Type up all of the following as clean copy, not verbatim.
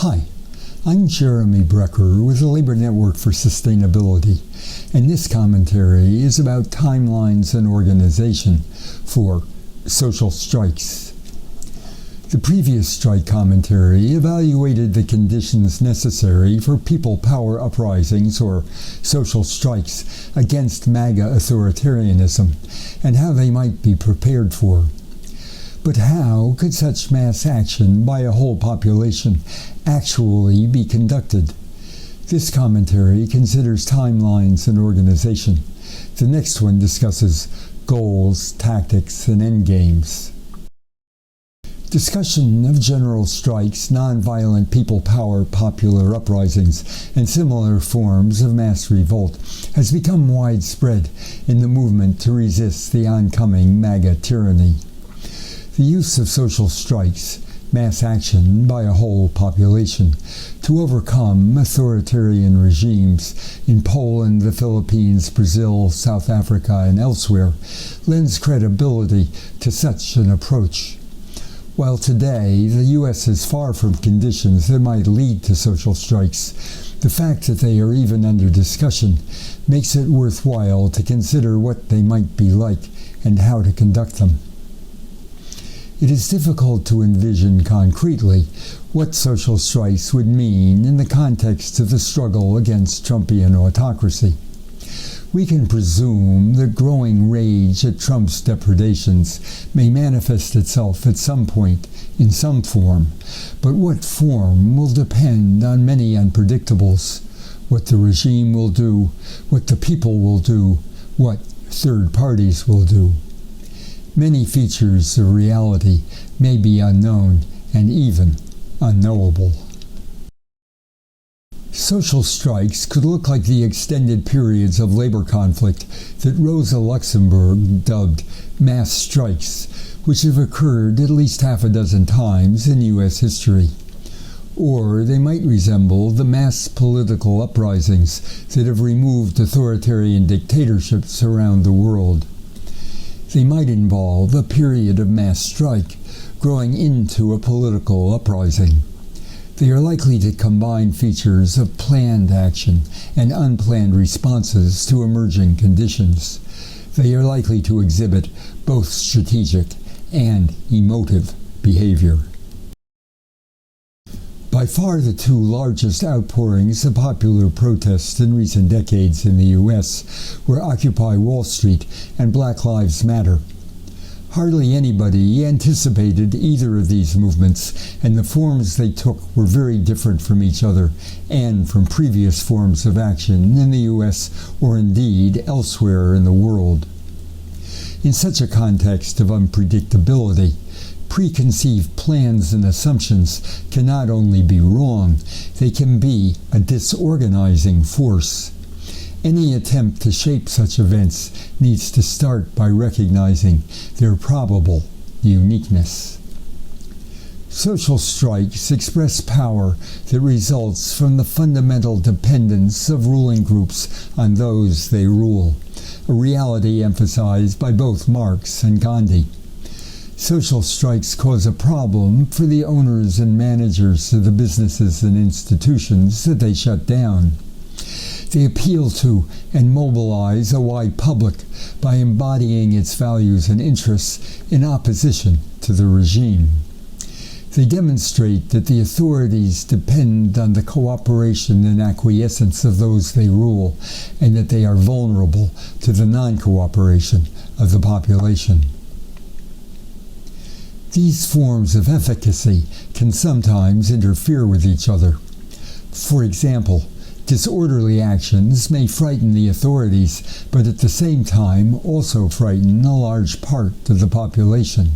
Hi, I'm Jeremy Brecker with the Labor Network for Sustainability, and this commentary is about timelines and organization for social strikes. The previous strike commentary evaluated the conditions necessary for people power uprisings or social strikes against MAGA authoritarianism and how they might be prepared for. But how could such mass action by a whole population actually be conducted? This commentary considers timelines and organization. The next one discusses goals, tactics, and endgames. Discussion of general strikes, nonviolent people power popular uprisings, and similar forms of mass revolt has become widespread in the movement to resist the oncoming MAGA tyranny. The use of social strikes, mass action by a whole population, to overcome authoritarian regimes in Poland, the Philippines, Brazil, South Africa, and elsewhere, lends credibility to such an approach. While today the U.S. is far from conditions that might lead to social strikes, the fact that they are even under discussion makes it worthwhile to consider what they might be like and how to conduct them. It is difficult to envision concretely what social strikes would mean in the context of the struggle against Trumpian autocracy. We can presume that growing rage at Trump's depredations may manifest itself at some point in some form, but what form will depend on many unpredictables: what the regime will do, what the people will do, what third parties will do. Many features of reality may be unknown and even unknowable. Social strikes could look like the extended periods of labor conflict that Rosa Luxemburg dubbed mass strikes, which have occurred at least half a dozen times in U.S. history. Or they might resemble the mass political uprisings that have removed authoritarian dictatorships around the world. They might involve a period of mass strike growing into a political uprising. They are likely to combine features of planned action and unplanned responses to emerging conditions. They are likely to exhibit both strategic and emotive behavior. By far the two largest outpourings of popular protest in recent decades in the U.S. were Occupy Wall Street and Black Lives Matter. Hardly anybody anticipated either of these movements, and the forms they took were very different from each other and from previous forms of action in the U.S. or indeed elsewhere in the world. In such a context of unpredictability, preconceived plans and assumptions can not only be wrong, they can be a disorganizing force. Any attempt to shape such events needs to start by recognizing their probable uniqueness. Social strikes express power that results from the fundamental dependence of ruling groups on those they rule, a reality emphasized by both Marx and Gandhi. Social strikes cause a problem for the owners and managers of the businesses and institutions that they shut down. They appeal to and mobilize a wide public by embodying its values and interests in opposition to the regime. They demonstrate that the authorities depend on the cooperation and acquiescence of those they rule, and that they are vulnerable to the non-cooperation of the population. These forms of efficacy can sometimes interfere with each other. For example, disorderly actions may frighten the authorities, but at the same time also frighten a large part of the population.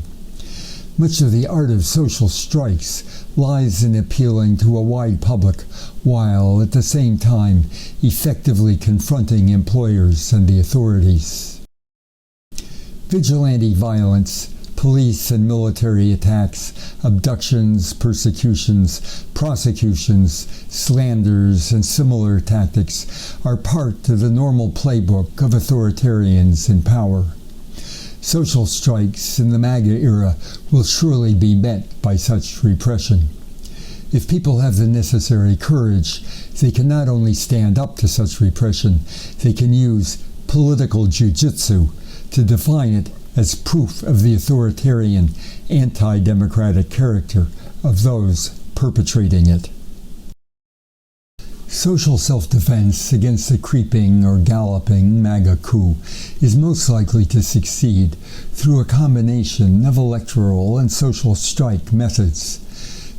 Much of the art of social strikes lies in appealing to a wide public, while at the same time effectively confronting employers and the authorities. Vigilante violence, police and military attacks, abductions, persecutions, prosecutions, slanders, and similar tactics are part of the normal playbook of authoritarians in power. Social strikes in the MAGA era will surely be met by such repression. If people have the necessary courage, they can not only stand up to such repression, they can use political jujitsu to define it as proof of the authoritarian, anti-democratic character of those perpetrating it. Social self-defense against the creeping or galloping MAGA coup is most likely to succeed through a combination of electoral and social strike methods.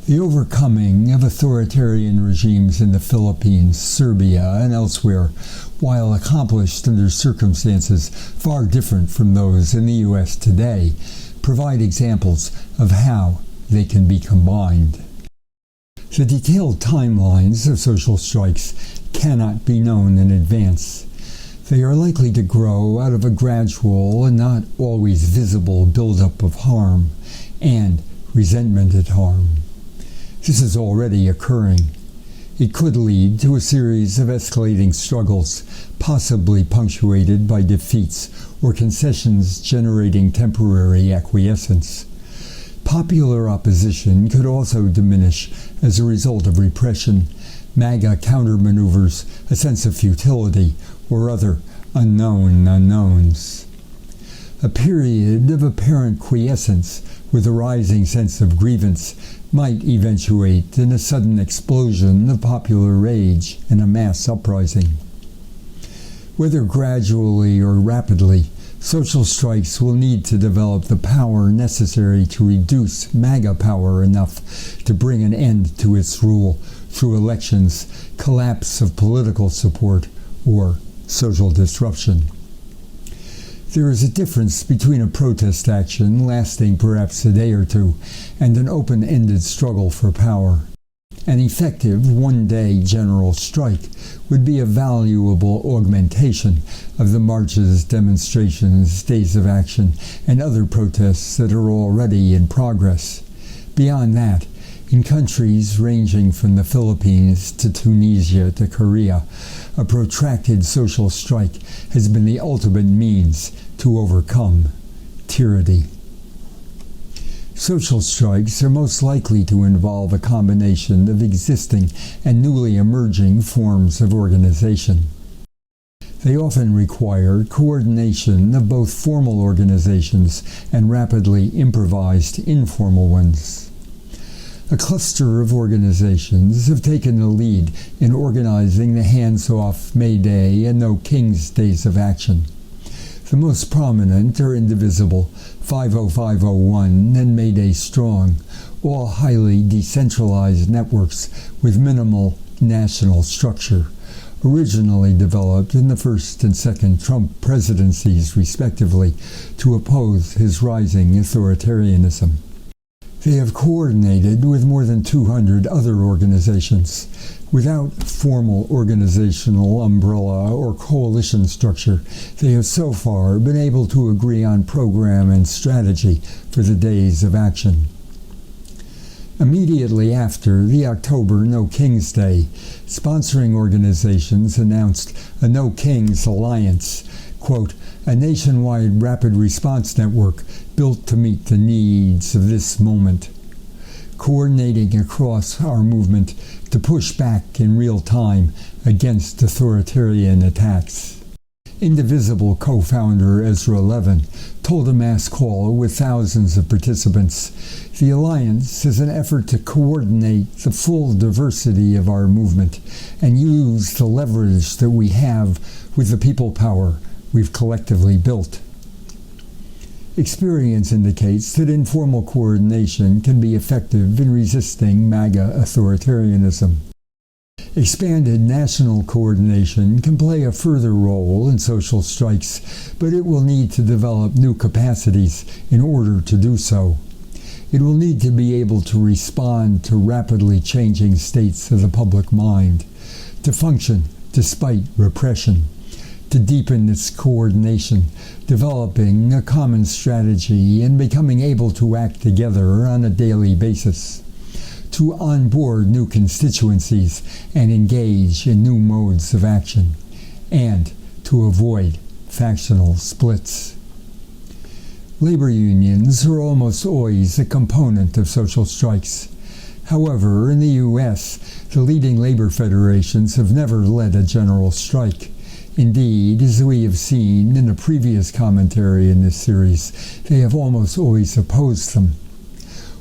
The overcoming of authoritarian regimes in the Philippines, Serbia, and elsewhere, while accomplished under circumstances far different from those in the U.S. today, provide examples of how they can be combined. The detailed timelines of social strikes cannot be known in advance. They are likely to grow out of a gradual and not always visible buildup of harm and resentment at harm. This is already occurring. It could lead to a series of escalating struggles, possibly punctuated by defeats or concessions generating temporary acquiescence. Popular opposition could also diminish as a result of repression, MAGA countermaneuvers, a sense of futility, or other unknown unknowns. A period of apparent quiescence with a rising sense of grievance might eventuate in a sudden explosion of popular rage and a mass uprising. Whether gradually or rapidly, social strikes will need to develop the power necessary to reduce MAGA power enough to bring an end to its rule through elections, collapse of political support, or social disruption. There is a difference between a protest action lasting perhaps a day or two and an open-ended struggle for power. An effective one-day general strike would be a valuable augmentation of the marches, demonstrations, days of action, and other protests that are already in progress. Beyond that, in countries ranging from the Philippines to Tunisia to Korea, a protracted social strike has been the ultimate means to overcome tyranny. Social strikes are most likely to involve a combination of existing and newly emerging forms of organization. They often require coordination of both formal organizations and rapidly improvised informal ones. A cluster of organizations have taken the lead in organizing the hands-off May Day and No Kings Days of action. The most prominent are Indivisible, 50501, and May Day Strong, all highly decentralized networks with minimal national structure, originally developed in the first and second Trump presidencies, respectively, to oppose his rising authoritarianism. They have coordinated with more than 200 other organizations. Without formal organizational umbrella or coalition structure, they have so far been able to agree on program and strategy for the days of action. Immediately after the October No Kings Day, sponsoring organizations announced a No Kings Alliance, quote, a nationwide rapid response network built to meet the needs of this moment, coordinating across our movement to push back in real time against authoritarian attacks. Indivisible co-founder Ezra Levin told a mass call with thousands of participants, the Alliance is an effort to coordinate the full diversity of our movement and use the leverage that we have with the people power we've collectively built. Experience indicates that informal coordination can be effective in resisting MAGA authoritarianism. Expanded national coordination can play a further role in social strikes, but it will need to develop new capacities in order to do so. It will need to be able to respond to rapidly changing states of the public mind, to function despite repression, to deepen its coordination, developing a common strategy and becoming able to act together on a daily basis, to onboard new constituencies and engage in new modes of action, and to avoid factional splits. Labor unions are almost always a component of social strikes. However, in the U.S., the leading labor federations have never led a general strike. Indeed, as we have seen in a previous commentary in this series, they have almost always opposed them.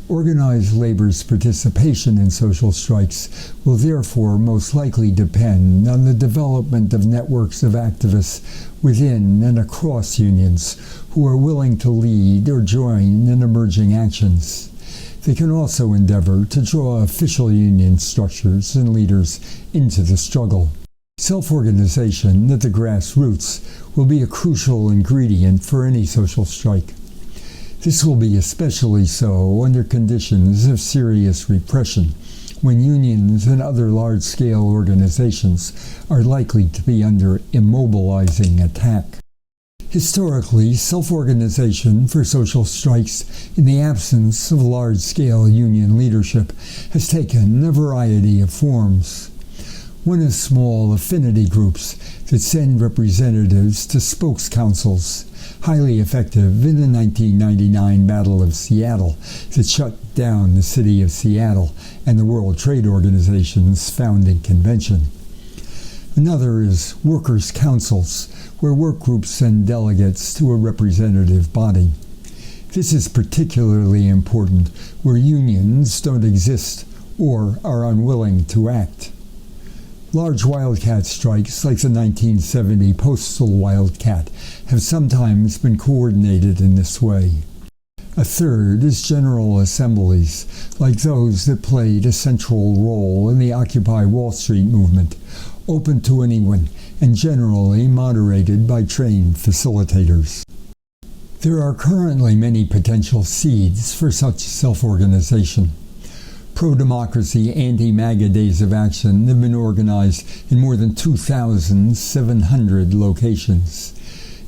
Organized labor's participation in social strikes will therefore most likely depend on the development of networks of activists within and across unions who are willing to lead or join in emerging actions. They can also endeavor to draw official union structures and leaders into the struggle. Self-organization at the grassroots will be a crucial ingredient for any social strike. This will be especially so under conditions of serious repression, when unions and other large-scale organizations are likely to be under immobilizing attack. Historically, self-organization for social strikes in the absence of large-scale union leadership has taken a variety of forms. One is small affinity groups that send representatives to spokes councils, highly effective in the 1999 Battle of Seattle that shut down the city of Seattle and the World Trade Organization's founding convention. Another is workers' councils, where work groups send delegates to a representative body. This is particularly important where unions don't exist or are unwilling to act. Large wildcat strikes, like the 1970 Postal Wildcat, have sometimes been coordinated in this way. A third is general assemblies, like those that played a central role in the Occupy Wall Street movement, open to anyone and generally moderated by trained facilitators. There are currently many potential seeds for such self-organization. Pro-democracy, anti-MAGA days of action have been organized in more than 2,700 locations.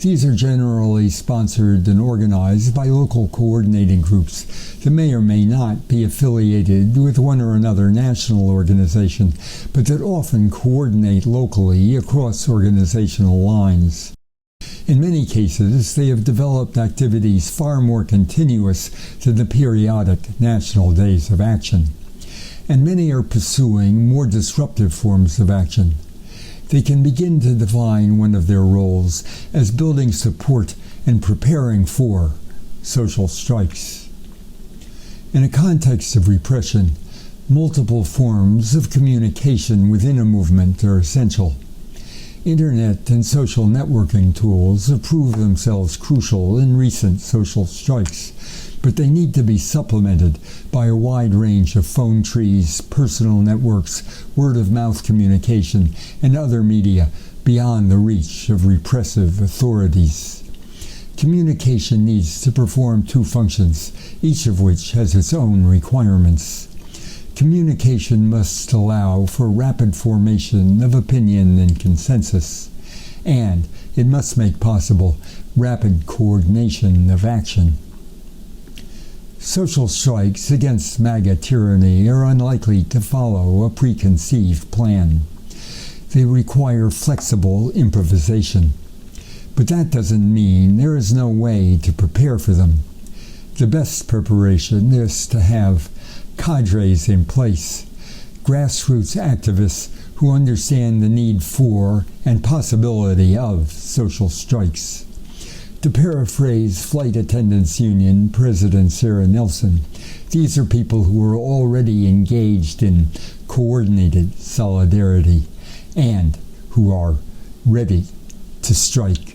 These are generally sponsored and organized by local coordinating groups that may or may not be affiliated with one or another national organization, but that often coordinate locally across organizational lines. In many cases, they have developed activities far more continuous than the periodic national days of action. And many are pursuing more disruptive forms of action. They can begin to define one of their roles as building support and preparing for social strikes. In a context of repression, multiple forms of communication within a movement are essential. Internet and social networking tools have proved themselves crucial in recent social strikes, but they need to be supplemented by a wide range of phone trees, personal networks, word-of-mouth communication, and other media beyond the reach of repressive authorities. Communication needs to perform two functions, each of which has its own requirements. Communication must allow for rapid formation of opinion and consensus, and it must make possible rapid coordination of action. Social strikes against MAGA tyranny are unlikely to follow a preconceived plan. They require flexible improvisation, but that doesn't mean there is no way to prepare for them. The best preparation is to have cadres in place, grassroots activists who understand the need for and possibility of social strikes. To paraphrase Flight Attendants Union President Sarah Nelson, these are people who are already engaged in coordinated solidarity and who are ready to strike.